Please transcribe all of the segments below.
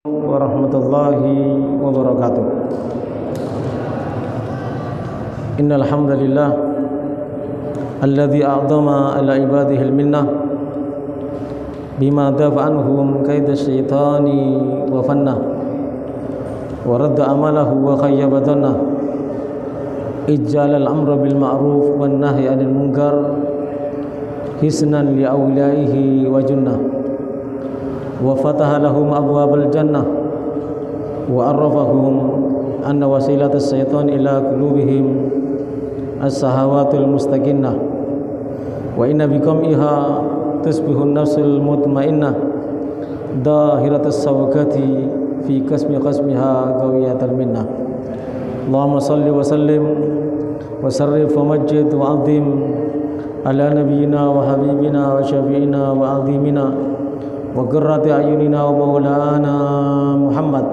warahmatullahi wabarakatuh. Innal hamdalillah alladzi a'dama ala ibadihi al-minnah bima dafa anhum kaida syaitani wa fanna wa radda amalahu wa khayyaba dhanna ijjala al-amra bil ma'ruf wan nahyi 'anil munkar hisnan li awliyaihi wa junnah wa fataha lahum abwabal jannah wa arrafahum anna wasilatas syaitan ila qulubihim as-sahawatul mustaqinnah wa inna biqam'iha tusbihun nafsul mutmainnah dahiratas sawkati fi qasmiha qawiyatal minnah. Allahumma salli wa sallim wa sarrif wa majjid wa azim ala nabiyyina wa habibina wa syafi'ina wa azimina wa qurrati ayunina wa maulana Muhammad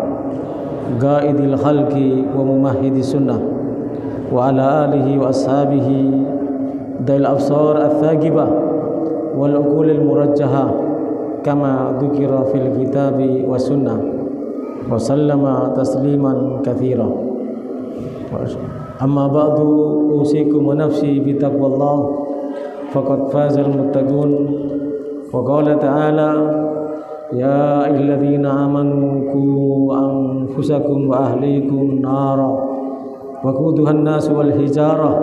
qaidil khalqi wa mumahhidis sunnah wa ala alihi wa ashabihi dail absar al-thaqibah wal uqulil murajjahah kama dzukira fil kitabi wa sunnah wa sallama tasliman katsira. Amma ba'du, usikum wa nafsi bi taqwallah faqad fazal muttaqun. Wa qala ta'ala ya ayyuhalladzina amanu qu anfusakum wa ahlikum nara wa quduhan nas wal hijarah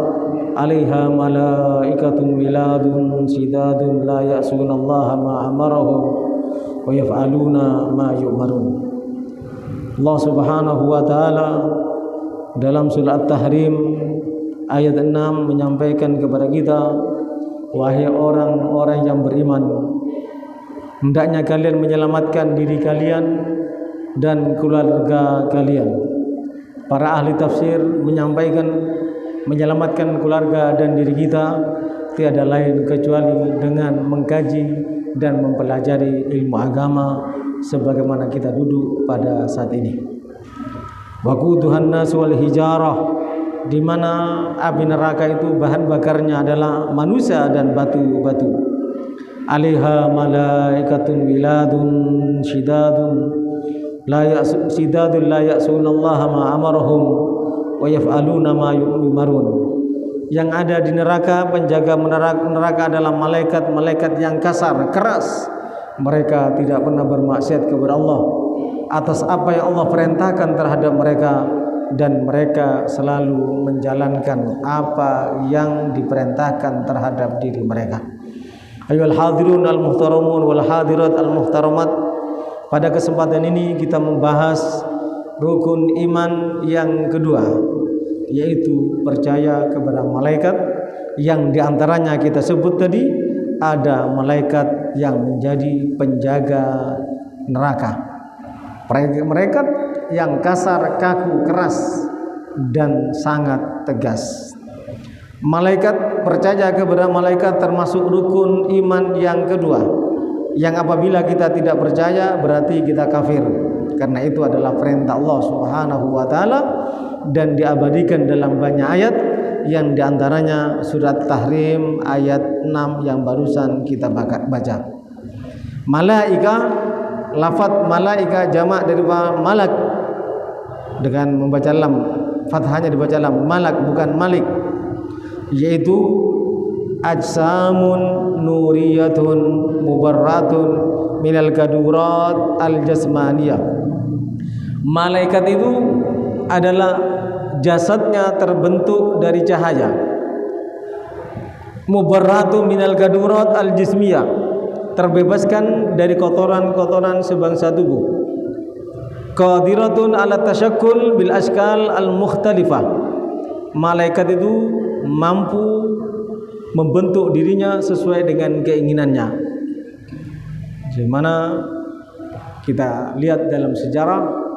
'alaiha malaikatun wiladun shidadun la ya'sunallaha ma amarahum wa yaf'aluna ma yu'marun. Allah Subhanahu wa taala dalam surah At-Tahrim ayat 6 menyampaikan kepada kita, wahai orang-orang yang beriman, hendaknya kalian menyelamatkan diri kalian dan keluarga kalian. Para ahli tafsir menyampaikan menyelamatkan keluarga dan diri kita tiada lain kecuali dengan mengkaji dan mempelajari ilmu agama sebagaimana kita duduk pada saat ini. Waquduhan nas wal hijarah, di mana api neraka itu bahan bakarnya adalah manusia dan batu-batu. Alaiha malaikatun wiladun shidadun la ya'sunallaha ma amarahum wa yaf'aluna ma yu'marun. Yang ada di neraka, penjaga neraka adalah malaikat-malaikat yang kasar, keras. Mereka tidak pernah bermaksiat kepada Allah atas apa yang Allah perintahkan terhadap mereka, dan mereka selalu menjalankan apa yang diperintahkan terhadap diri mereka. Ayyuhal hadirun al-muhtaramun wal hadirat al-muhtaramat, pada kesempatan ini kita membahas rukun iman yang kedua, yaitu percaya kepada malaikat, yang diantaranya kita sebut tadi ada malaikat yang menjadi penjaga neraka. Malaikat yang kasar, kaku, keras dan sangat tegas. Malaikat, percaya kepada malaikat termasuk rukun iman yang kedua, yang apabila kita tidak percaya berarti kita kafir, karena itu adalah perintah Allah Subhanahu wa taala dan diabadikan dalam banyak ayat, yang diantaranya surat Tahrim ayat 6 yang barusan kita baca. Malaika, lafaz malaika jamak dari malak dengan membaca lam, fathahnya dibaca lam, malak bukan malik, yaitu ajsamun nuriyatun mubarratun minal kadurat al-jasmaniyah. Malaikat itu adalah jasadnya terbentuk dari cahaya, mubarratun minal kadurat al-jismiyah, terbebaskan dari kotoran-kotoran sebangsa tubuh, qadiratun ala tasyakkul bil ashkal al-mukhtalifah. Malaikat itu mampu membentuk dirinya sesuai dengan keinginannya. Dimana kita lihat dalam sejarah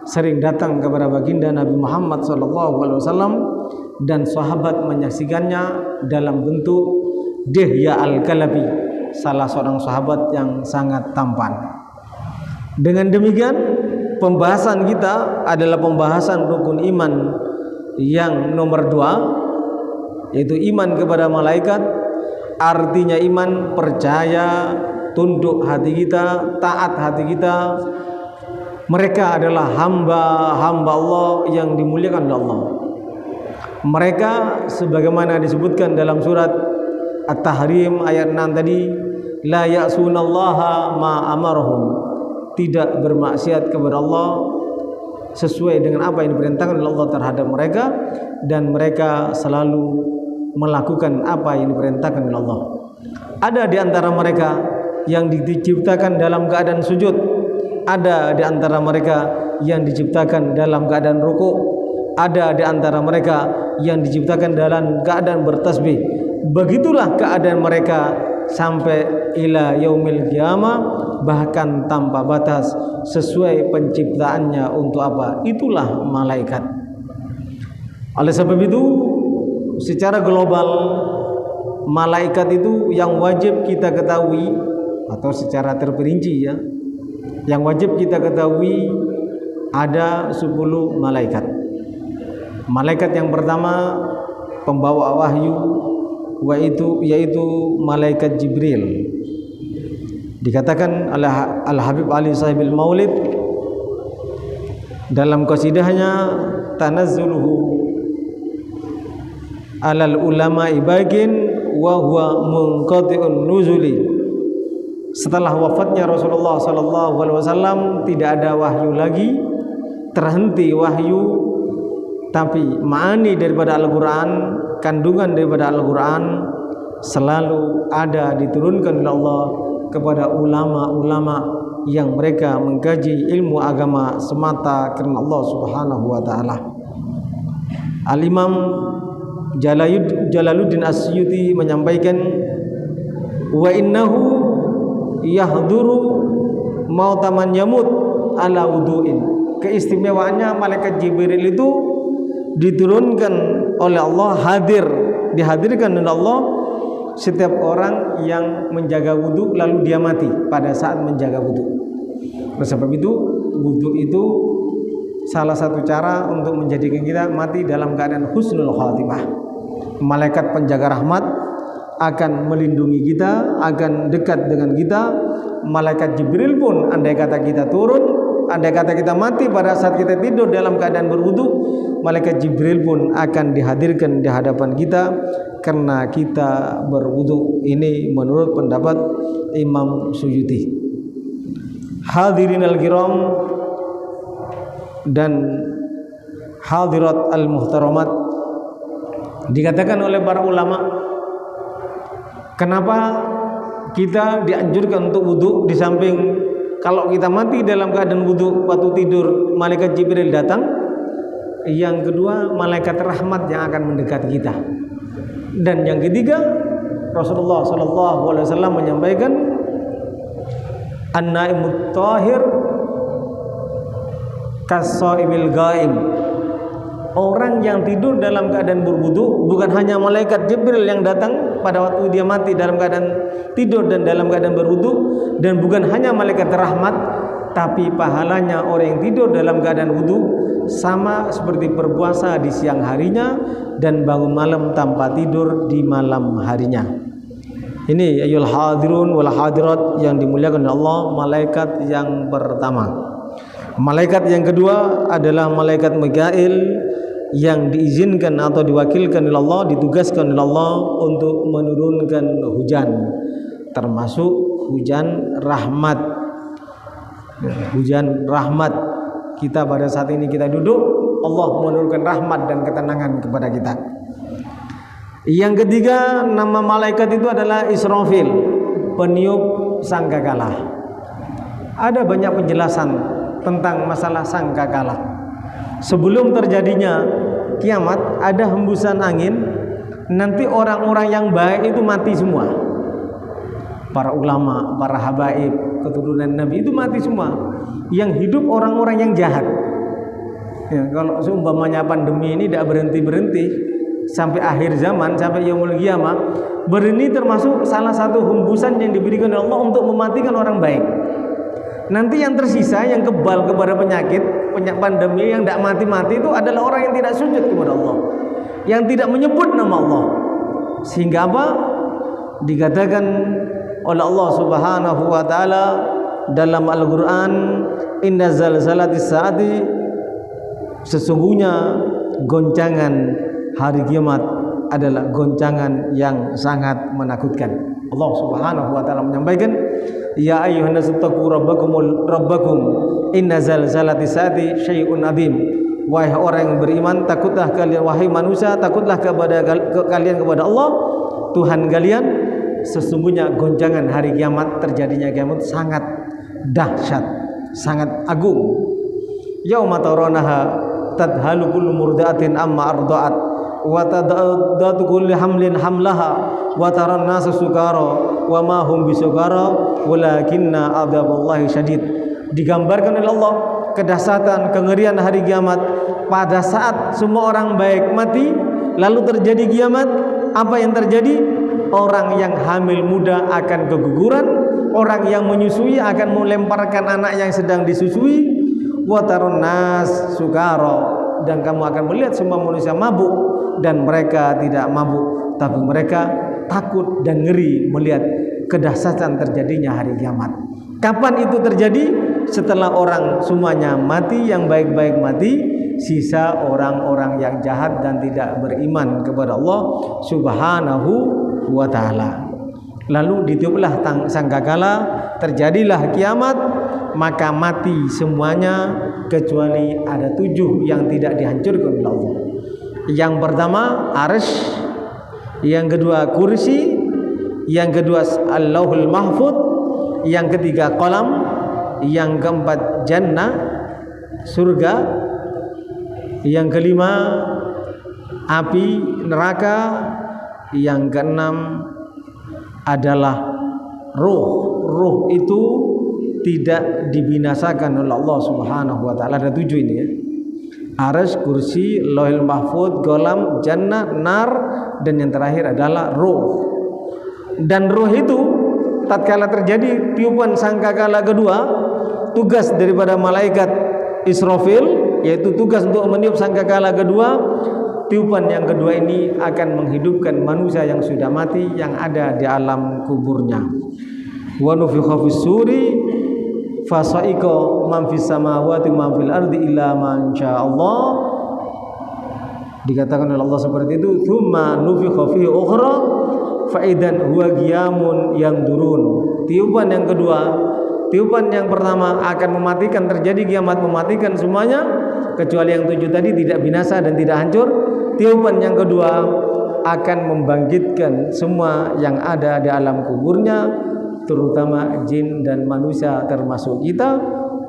sering datang kepada baginda Nabi Muhammad SAW dan sahabat menyaksikannya dalam bentuk Dihya al-Kalabi, salah seorang sahabat yang sangat tampan. Dengan demikian pembahasan kita adalah pembahasan rukun iman yang nomor 2, yaitu iman kepada malaikat. Artinya iman, percaya, tunduk hati kita, taat hati kita Mereka adalah hamba-hamba Allah yang dimuliakan oleh Allah. Mereka sebagaimana disebutkan dalam surat At-Tahrim ayat 6 tadi, la ya'sunallaha ma amarahum, tidak bermaksiat kepada Allah sesuai dengan apa yang diperintahkan oleh Allah terhadap mereka, dan mereka selalu melakukan apa yang diperintahkan oleh Allah. Ada di antara mereka yang diciptakan dalam keadaan sujud, ada di antara mereka yang diciptakan dalam keadaan rukuk, ada di antara mereka yang diciptakan dalam keadaan bertasbih. Begitulah keadaan mereka sampai ila yaumil qiyamah, bahkan tanpa batas, sesuai penciptaannya untuk apa? Itulah malaikat. Oleh sebab itu, secara global malaikat itu yang wajib kita ketahui, atau secara terperinci ya, yang wajib kita ketahui ada 10 malaikat. Malaikat yang pertama pembawa wahyu, yaitu malaikat Jibril. Dikatakan oleh Al-Habib Ali Sahibil Maulid dalam qasidahnya, tanazzuluhu alal ulama ibagin wa huwa munqati'un nuzuli. Setelah wafatnya Rasulullah SAW tidak ada wahyu lagi, terhenti wahyu, tapi ma'ani daripada Al-Quran, kandungan daripada Al-Quran selalu ada diturunkan oleh Allah kepada ulama-ulama yang mereka mengkaji ilmu agama semata karena Allah Subhanahu wa taala. Al-Imam Jalaluddin Asyuti menyampaikan, wa innahu yahduru mautaman yamut ala wudu'in. Keistimewaannya malaikat Jibril itu diturunkan oleh Allah, dihadirkan oleh Allah setiap orang yang menjaga wudu lalu dia mati pada saat menjaga wudu. Oleh sebab itu, wudu itu salah satu cara untuk menjadikan kita mati dalam keadaan husnul khatimah. Malaikat penjaga rahmat akan melindungi kita, akan dekat dengan kita. Malaikat Jibril pun andai kata kita turun, andai kata kita mati pada saat kita tidur dalam keadaan berwudu, malaikat Jibril pun akan dihadirkan di hadapan kita karena kita berwudu. Ini menurut pendapat Imam Suyuti. Hadirin al-kiram dan hadirat al-muhtaramat, dikatakan oleh para ulama, kenapa kita dianjurkan untuk wudu, di samping kalau kita mati dalam keadaan wudu waktu tidur malaikat Jibril datang. Yang kedua, malaikat rahmat yang akan mendekati kita. Dan yang ketiga, Rasulullah SAW menyampaikan, an-naimut tahir kas-shaimil ghaib. Orang yang tidur dalam keadaan berwudu, bukan hanya malaikat Jibril yang datang pada waktu dia mati dalam keadaan tidur dan dalam keadaan berwudu, dan bukan hanya malaikat rahmat, tapi pahalanya orang yang tidur dalam keadaan wudu sama seperti berpuasa di siang harinya dan bangun malam tanpa tidur di malam harinya. Ini ayyul hadirun wal hadirat yang dimuliakan oleh Allah, malaikat yang pertama. Malaikat yang kedua adalah malaikat Mikail, yang diizinkan atau diwakilkan oleh Allah, ditugaskan oleh Allah untuk menurunkan hujan, termasuk hujan rahmat. Hujan rahmat. Kita pada saat ini kita duduk, Allah menurunkan rahmat dan ketenangan kepada kita. Yang ketiga, nama malaikat itu adalah Israfil, peniup sangkakala. Ada banyak penjelasan tentang masalah sangkakala. Sebelum terjadinya kiamat, ada hembusan angin, nanti orang-orang yang baik itu mati semua. Para ulama, para habaib, keturunan Nabi itu mati semua. Yang hidup orang-orang yang jahat. Ya, kalau seumpamanya pandemi ini tidak berhenti-berhenti sampai akhir zaman, sampai yaumul qiyamah, ini termasuk salah satu hembusan yang diberikan oleh Allah untuk mematikan orang baik. Nanti yang tersisa, yang kebal kepada penyakit pandemi, yang tidak mati-mati itu adalah orang yang tidak sujud kepada Allah, yang tidak menyebut nama Allah. Sehingga apa? Dikatakan oleh Allah Subhanahu wa taala dalam Al-Qur'an, inna zalzalatis saati, sesungguhnya goncangan hari kiamat adalah goncangan yang sangat menakutkan. Allah Subhanahu wa taala menyampaikan, ya ayyuhan nasu taqu rabbakum inna zalzalatis saati syai'un adzim. Wahai orang yang beriman, takutlah kalian, wahai manusia, takutlah kepada kalian kepada Allah Tuhan kalian. Sesungguhnya goncangan hari kiamat, terjadinya kiamat sangat dahsyat, sangat agung. Yauma tarawnaha tadhalu kullu murdi'atin amma arda'at wa tad'atu kullu hamlin hamlaha wa taran nasa sukara wa ma hum bisukara walakinna adzaballahi syadid. Digambarkan oleh Allah kedahsyatan, kengerian hari kiamat pada saat semua orang baik mati, lalu terjadi kiamat. Apa yang terjadi? Orang yang hamil muda akan keguguran, orang yang menyusui akan melemparkan anak yang sedang disusui, wa taran nas sukara, dan kamu akan melihat semua manusia mabuk, dan mereka tidak mabuk, tapi mereka takut dan ngeri melihat kedahsyatan terjadinya hari kiamat. Kapan itu terjadi? Setelah orang semuanya mati, yang baik-baik mati, sisa orang-orang yang jahat dan tidak beriman kepada Allah Subhanahu wa ta'ala. Lalu ditiuplah sangkakala, terjadilah kiamat, maka mati semuanya kecuali ada 7 yang tidak dihancurkan oleh Allah. Yang pertama arsy, yang kedua kursi, yang kedua Allahul Mahfud, yang ketiga qalam, yang keempat jannah, surga, yang kelima api neraka, yang keenam adalah ruh. Ruh itu tidak dibinasakan oleh Allah Subhanahu wa taala. Ada 7 ini ya. Arsy, kursi, Lauhul Mahfud, qalam, jannah, nar, dan yang terakhir adalah ruh. Dan ruh itu tatkala terjadi tiupan sangkakala kedua, tugas daripada malaikat Israfil, yaitu tugas untuk meniup sangkakala kedua, tiupan yang kedua ini akan menghidupkan manusia yang sudah mati yang ada di alam kuburnya. Wa nufikha fis suri fasa'iqa man fis samawati man fil ardi illa man sya'allah. Dikatakan oleh Allah seperti itu, tsumma nufikha fihi ukhra fa idan huwa qiyamun yanzurun. Tiupan yang kedua, tiupan yang pertama akan mematikan, terjadi kiamat mematikan semuanya kecuali yang 7 tadi tidak binasa dan tidak hancur. Tiupan yang kedua akan membangkitkan semua yang ada di alam kuburnya, terutama jin dan manusia termasuk kita,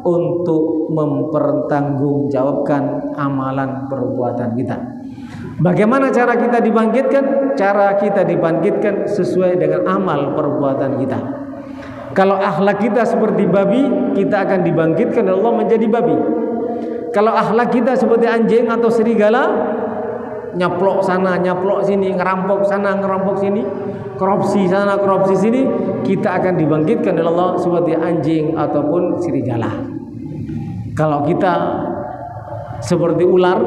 untuk mempertanggungjawabkan amalan perbuatan kita. Bagaimana cara kita dibangkitkan? Cara kita dibangkitkan sesuai dengan amal perbuatan kita. Kalau akhlak kita seperti babi, kita akan dibangkitkan oleh Allah menjadi babi. Kalau akhlak kita seperti anjing atau serigala, nyaplok sana, nyaplok sini, ngerampok sana, ngerampok sini, korupsi sana, korupsi sini, kita akan dibangkitkan oleh Allah seperti anjing ataupun serigala. Kalau kita seperti ular,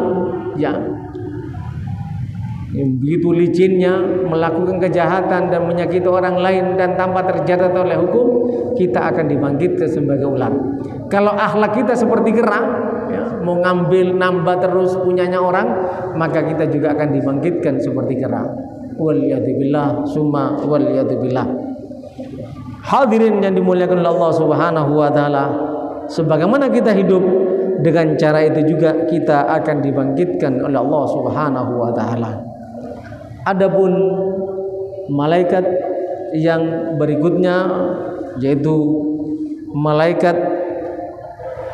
ya begitu licinnya melakukan kejahatan dan menyakiti orang lain dan tanpa tercatat oleh hukum, kita akan dibangkitkan sebagai ular. Kalau akhlak kita seperti kera, ya, mau ngambil nambah terus punyanya orang, maka kita juga akan dibangkitkan seperti kera. Waliyadzubillah, summa waliyadzubillah. Hadirin yang dimuliakan oleh Allah Subhanahu wa taala, sebagaimana kita hidup, dengan cara itu juga kita akan dibangkitkan oleh Allah Subhanahu wa taala. Adapun malaikat yang berikutnya, yaitu malaikat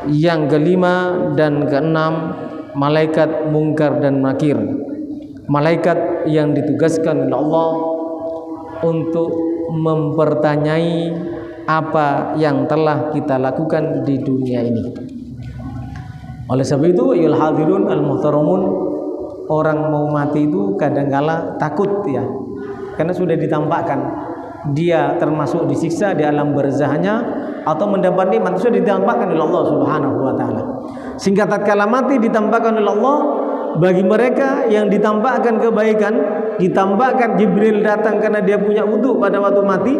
yang kelima dan keenam, malaikat mungkar dan nakir. Malaikat yang ditugaskan oleh Allah untuk mempertanyai apa yang telah kita lakukan di dunia ini. Oleh sebab itu, ayyuhal hadirun al-muhtaramun, orang mau mati itu kadangkala takut ya, karena sudah ditampakkan dia termasuk disiksa di alam barzahnya atau mendapat nikmat, sudah ditampakkan oleh Allah Subhanahu wa taala. Sehingga tatkala mati ditampakkan oleh Allah, bagi mereka yang ditampakkan kebaikan ditambahkan Jibril datang karena dia punya wudu pada waktu mati,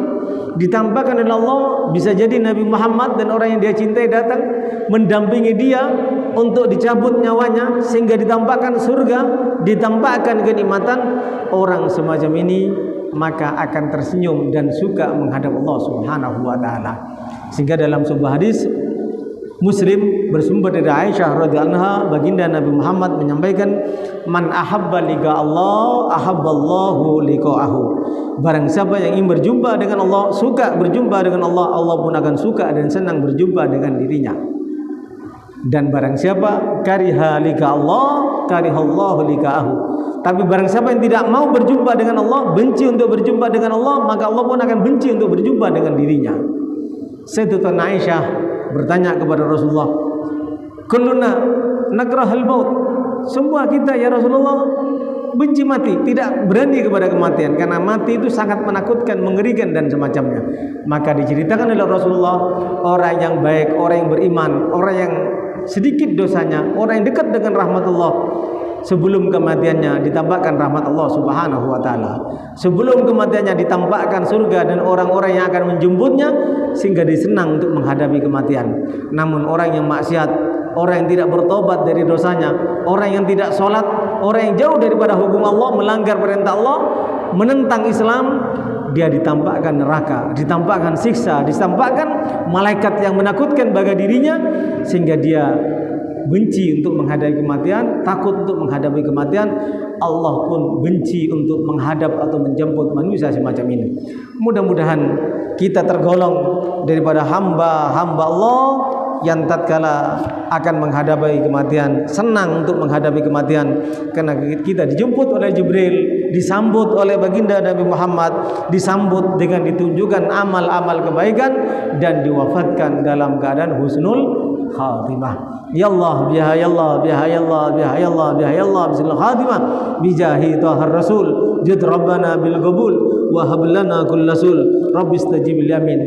ditambahkan oleh Allah bisa jadi Nabi Muhammad dan orang yang dia cintai datang mendampingi dia untuk dicabut nyawanya, sehingga ditambahkan surga, ditambahkan kenikmatan. Orang semacam ini maka akan tersenyum dan suka menghadap Allah Subhanahu wa taala. Sehingga dalam sebuah hadis Muslim bersumber dari Aisyah radhiyallahu anha, baginda Nabi Muhammad menyampaikan, man ahabba liqa Allah ahabballahu liqa'ahu. Barang siapa yang ingin berjumpa dengan Allah, suka berjumpa dengan Allah, Allah pun akan suka dan senang berjumpa dengan dirinya. Dan barang siapa kariha liqa Allah karihallahu liqa'ahu. Tapi barang siapa yang tidak mau berjumpa dengan Allah, benci untuk berjumpa dengan Allah, maka Allah pun akan benci untuk berjumpa dengan dirinya. Sayyidatuna Aisyah bertanya kepada Rasulullah, kulluna nakrahul maut. Semua kita ya Rasulullah benci mati, tidak berani kepada kematian, karena mati itu sangat menakutkan, mengerikan dan semacamnya. Maka diceritakan oleh Rasulullah, orang yang baik, orang yang beriman, orang yang sedikit dosanya, orang yang dekat dengan rahmat Allah, sebelum kematiannya ditambahkan rahmat Allah Subhanahu wa taala. Sebelum kematiannya ditambahkan surga dan orang-orang yang akan menjemputnya, sehingga dia senang untuk menghadapi kematian. Namun orang yang maksiat, orang yang tidak bertobat dari dosanya, orang yang tidak sholat, orang yang jauh daripada hukum Allah, melanggar perintah Allah, menentang Islam, dia ditampakkan neraka, ditampakkan siksa, ditampakkan malaikat yang menakutkan bagi dirinya, sehingga dia benci untuk menghadapi kematian, takut untuk menghadapi kematian. Allah pun benci untuk menghadap atau menjemput manusia semacam ini. Mudah-mudahan kita tergolong daripada hamba-hamba Allah yang tatkala akan menghadapi kematian senang untuk menghadapi kematian, karena kita dijemput oleh Jibril, disambut oleh baginda Nabi Muhammad, disambut dengan ditunjukkan amal-amal kebaikan, dan diwafatkan dalam keadaan husnul khatimah. Ya Allah biha ya Allah biha ya Allah biha ya Allah biha ya Allah bismil khatimah bijahi tahar rasul jid rabbana bil qabul wa hab lana kull rasul rabbistajib lil amin.